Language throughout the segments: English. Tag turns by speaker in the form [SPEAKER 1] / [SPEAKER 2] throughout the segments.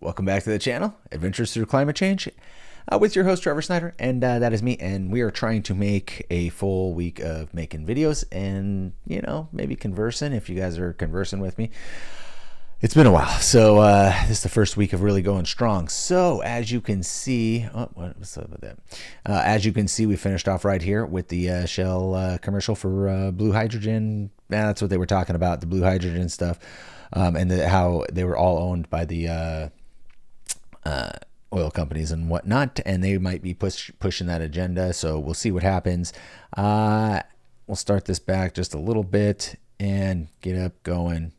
[SPEAKER 1] Welcome back to the channel, Adventures Through Climate Change, with your host Trevor Snyder, and that is me. And we are trying to make a full week of making videos and, you know, maybe conversing if you guys are conversing with me. It's been a while, so this is the first week of really going strong. So as you can see, what's up with that? As you can see, we finished off right here with the Shell commercial for blue hydrogen. That's what they were talking about, the blue hydrogen stuff, and how they were all owned by the oil companies and whatnot, and they might be pushing that agenda. So we'll see what happens. We'll start this back just a little bit and get up going.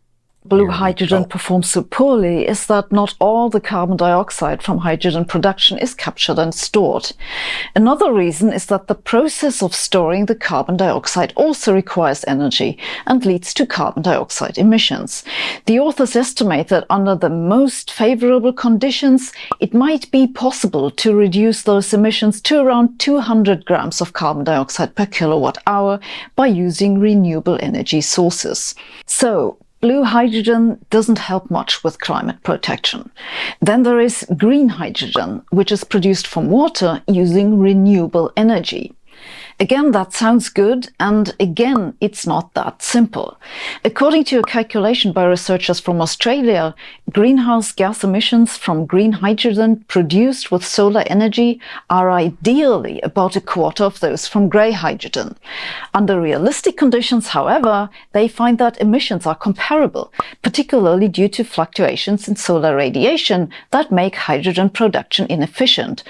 [SPEAKER 2] Blue hydrogen performs so poorly is that not all the carbon dioxide from hydrogen production is captured and stored. Another reason is that the process of storing the carbon dioxide also requires energy and leads to carbon dioxide emissions. The authors estimate that under the most favorable conditions, it might be possible to reduce those emissions to around 200 grams of carbon dioxide per kilowatt hour by using renewable energy sources. So, blue hydrogen doesn't help much with climate protection. Then there is green hydrogen, which is produced from water using renewable energy. Again, that sounds good, and again, it's not that simple. According to a calculation by researchers from Australia, greenhouse gas emissions from green hydrogen produced with solar energy are ideally about a quarter of those from grey hydrogen. Under realistic conditions, however, they find that emissions are comparable, particularly due to fluctuations in solar radiation that make hydrogen production inefficient.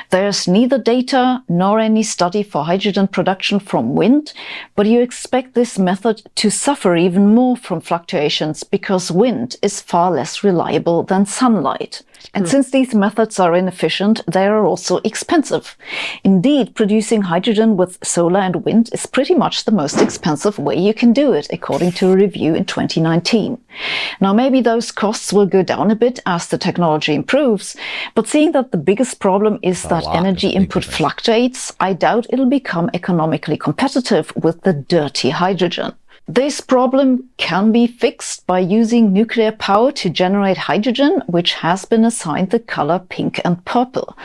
[SPEAKER 2] There's neither data nor any study for hydrogen production from wind, but you expect this method to suffer even more from fluctuations because wind is far less reliable than sunlight. And since these methods are inefficient, they are also expensive. Indeed, producing hydrogen with solar and wind is pretty much the most expensive way you can do it, according to a review in 2019. Now, maybe those costs will go down a bit as the technology improves, but seeing that the biggest problem is that energy input fluctuates, I doubt it'll become economically competitive with the dirty hydrogen. This problem can be fixed by using nuclear power to generate hydrogen, which has been assigned the color pink and purple.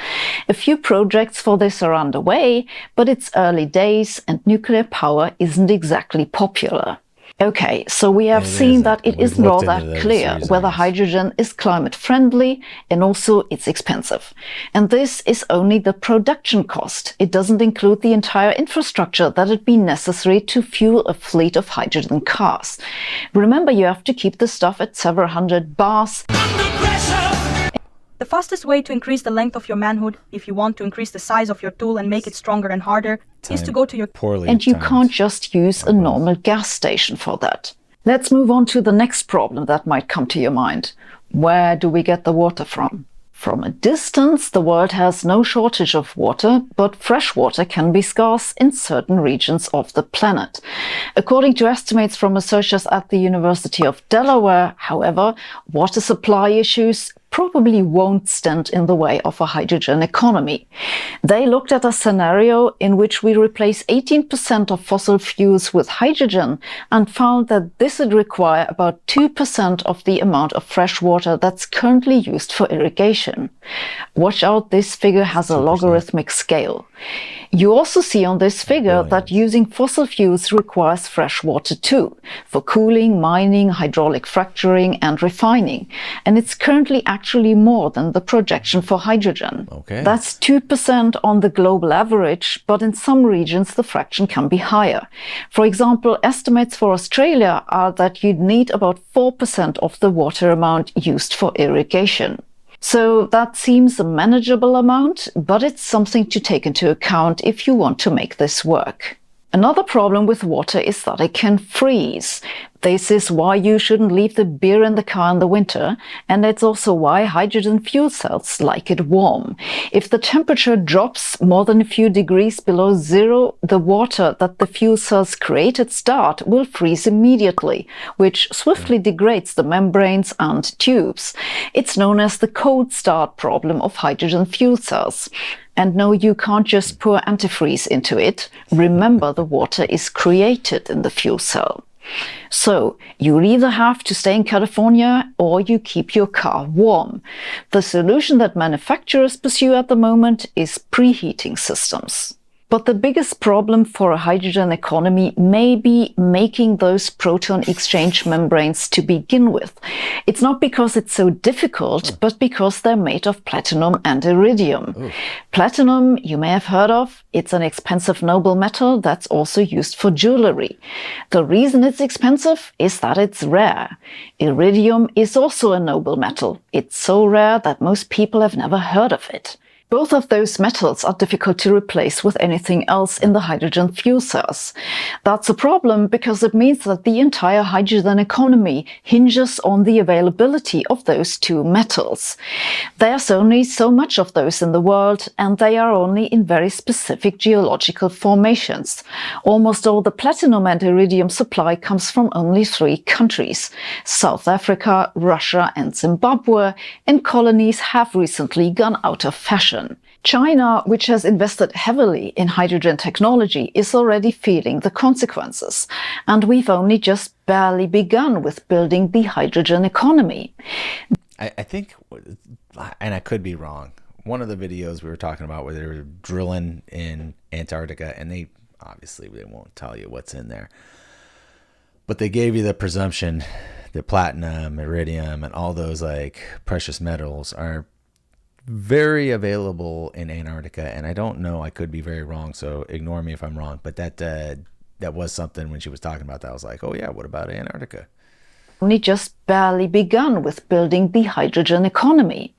[SPEAKER 2] A few projects for this are underway, but it's early days and nuclear power isn't exactly popular. Okay, so we have seen that it isn't all that clear whether hydrogen is climate friendly, and also it's expensive. And this is only the production cost. It doesn't include the entire infrastructure that'd be necessary to fuel a fleet of hydrogen cars. Remember, you have to keep the stuff at several hundred bars.
[SPEAKER 3] The fastest way to increase the length of your manhood, if you want to increase the size of your tool and make it stronger and harder, is to go to your...
[SPEAKER 2] And you can't just use a normal gas station for that. Let's move on to the next problem that might come to your mind. Where do we get the water from? From a distance, the world has no shortage of water, but fresh water can be scarce in certain regions of the planet. According to estimates from researchers at the University of Delaware, however, water supply issues probably won't stand in the way of a hydrogen economy. They looked at a scenario in which we replace 18% of fossil fuels with hydrogen and found that this would require about 2% of the amount of fresh water that's currently used for irrigation. Watch out, this figure has a logarithmic scale. You also see on this figure that using fossil fuels requires fresh water too, for cooling, mining, hydraulic fracturing and refining. And it's currently actually more than the projection for hydrogen. That's 2% on the global average, but in some regions the fraction can be higher. For example, estimates for Australia are that you'd need about 4% of the water amount used for irrigation. So that seems a manageable amount, but it's something to take into account if you want to make this work. Another problem with water is that it can freeze. This is why you shouldn't leave the beer in the car in the winter, and it's also why hydrogen fuel cells like it warm. If the temperature drops more than a few degrees below zero, the water that the fuel cells create at start will freeze immediately, which swiftly degrades the membranes and tubes. It's known as the cold start problem of hydrogen fuel cells. And no, you can't just pour antifreeze into it. Remember, the water is created in the fuel cell. So you either have to stay in California or you keep your car warm. The solution that manufacturers pursue at the moment is preheating systems. But the biggest problem for a hydrogen economy may be making those proton exchange membranes to begin with. It's not because it's so difficult, but because they're made of platinum and iridium. Ooh. Platinum, you may have heard of. It's an expensive noble metal that's also used for jewelry. The reason it's expensive is that it's rare. Iridium is also a noble metal. It's so rare that most people have never heard of it. Both of those metals are difficult to replace with anything else in the hydrogen fuel cells. That's a problem because it means that the entire hydrogen economy hinges on the availability of those two metals. There's only so much of those in the world, and they are only in very specific geological formations. Almost all the platinum and iridium supply comes from only 3 countries: South Africa, Russia, and Zimbabwe, and colonies have recently gone out of fashion. China, which has invested heavily in hydrogen technology, is already feeling the consequences. And we've only just barely begun with building the hydrogen economy.
[SPEAKER 1] I think, and I could be wrong, one of the videos we were talking about where they were drilling in Antarctica, and they won't tell you what's in there. But they gave you the presumption that platinum, iridium, and all those like precious metals are very available in Antarctica, and I don't know, I could be very wrong, so ignore me if I'm wrong, but that was something when she was talking about that. I was like, oh yeah, what about Antarctica?
[SPEAKER 2] Only just barely begun with building the hydrogen economy.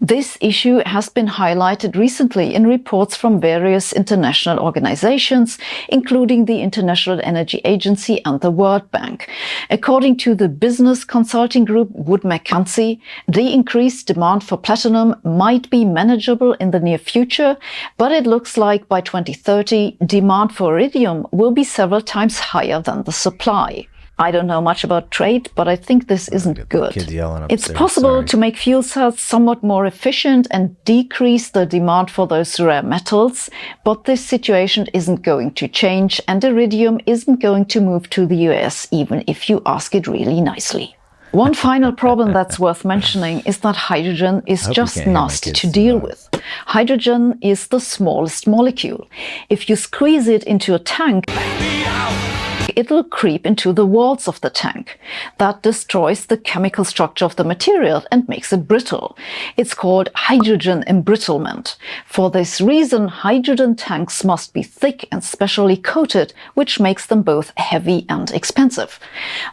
[SPEAKER 2] This issue has been highlighted recently in reports from various international organizations, including the International Energy Agency and the World Bank. According to the business consulting group Wood Mackenzie, the increased demand for platinum might be manageable in the near future, but it looks like by 2030, demand for iridium will be several times higher than the supply. I don't know much about trade, but I think this isn't good. It's possible to make fuel cells somewhat more efficient and decrease the demand for those rare metals, but this situation isn't going to change, and iridium isn't going to move to the US, even if you ask it really nicely. One final problem that's worth mentioning is that hydrogen is just nasty to deal with. Hydrogen is the smallest molecule. If you squeeze it into a tank, it'll creep into the walls of the tank. That destroys the chemical structure of the material and makes it brittle. It's called hydrogen embrittlement. For this reason, hydrogen tanks must be thick and specially coated, which makes them both heavy and expensive.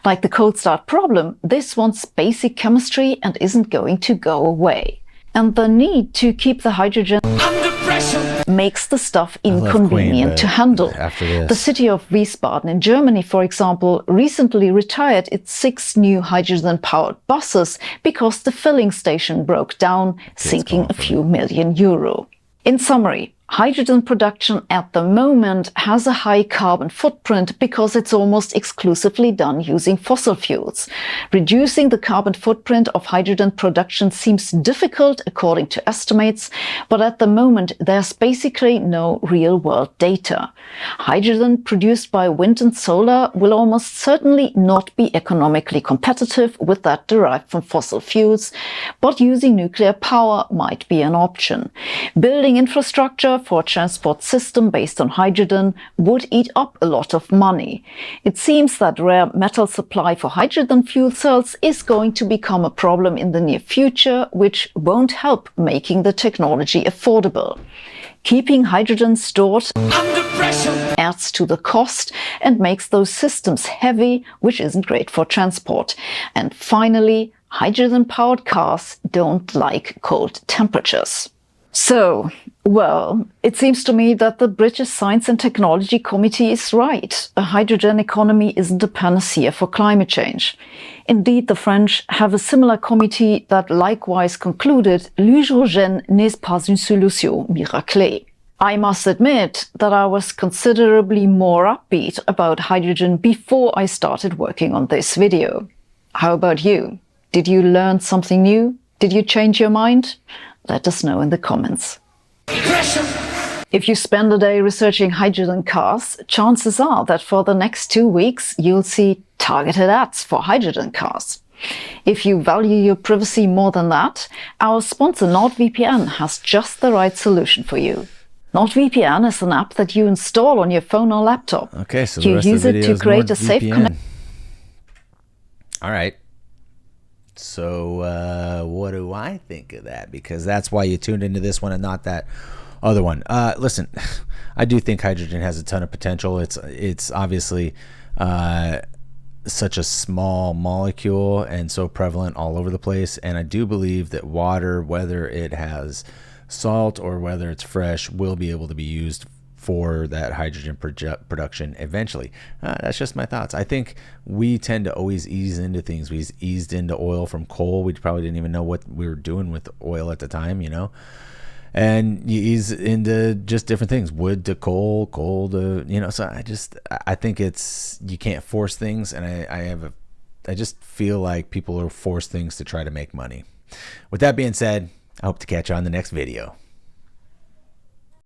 [SPEAKER 2] Like the cold start problem, this wants basic chemistry and isn't going to go away. And the need to keep the hydrogen under pressure makes the stuff inconvenient to handle. The city of Wiesbaden in Germany, for example, recently retired its 6 new hydrogen-powered buses because the filling station broke down, sinking a few million euro. In summary, hydrogen production at the moment has a high carbon footprint because it's almost exclusively done using fossil fuels. Reducing the carbon footprint of hydrogen production seems difficult according to estimates, but at the moment there's basically no real-world data. Hydrogen produced by wind and solar will almost certainly not be economically competitive with that derived from fossil fuels, but using nuclear power might be an option. Building infrastructure for a transport system based on hydrogen would eat up a lot of money. It seems that rare metal supply for hydrogen fuel cells is going to become a problem in the near future, which won't help making the technology affordable. Keeping hydrogen stored under pressure adds to the cost and makes those systems heavy, which isn't great for transport. And finally, hydrogen-powered cars don't like cold temperatures. So, well, it seems to me that the British Science and Technology Committee is right. A hydrogen economy isn't a panacea for climate change. Indeed, the French have a similar committee that likewise concluded l'hydrogène n'est pas une solution miracle. I must admit that I was considerably more upbeat about hydrogen before I started working on this video. How about you? Did you learn something new? Did you change your mind? Let us know in the comments. If you spend a day researching hydrogen cars, chances are that for the next 2 weeks you'll see targeted ads for hydrogen cars. If you value your privacy more than that, our sponsor NordVPN has just the right solution for you. NordVPN is an app that you install on your phone or laptop.
[SPEAKER 1] Okay, so
[SPEAKER 2] you
[SPEAKER 1] the rest
[SPEAKER 2] use
[SPEAKER 1] of the
[SPEAKER 2] it
[SPEAKER 1] video
[SPEAKER 2] to
[SPEAKER 1] is
[SPEAKER 2] create a safe
[SPEAKER 1] NordVPN.
[SPEAKER 2] connection.
[SPEAKER 1] All right. So what do I think of that? Because that's why you tuned into this one and not that other one. Listen, I do think hydrogen has a ton of potential. It's obviously such a small molecule and so prevalent all over the place. And I do believe that water, whether it has salt or whether it's fresh, will be able to be used for that hydrogen production eventually. That's just my thoughts. I think we tend to always ease into things. We eased into oil from coal. We probably didn't even know what we were doing with oil at the time, you know. And you ease into just different things, wood to coal to, you know. So I think you can't force things, and I just feel like people are forced things to try to make money. With that being said, I hope to catch you on the next video.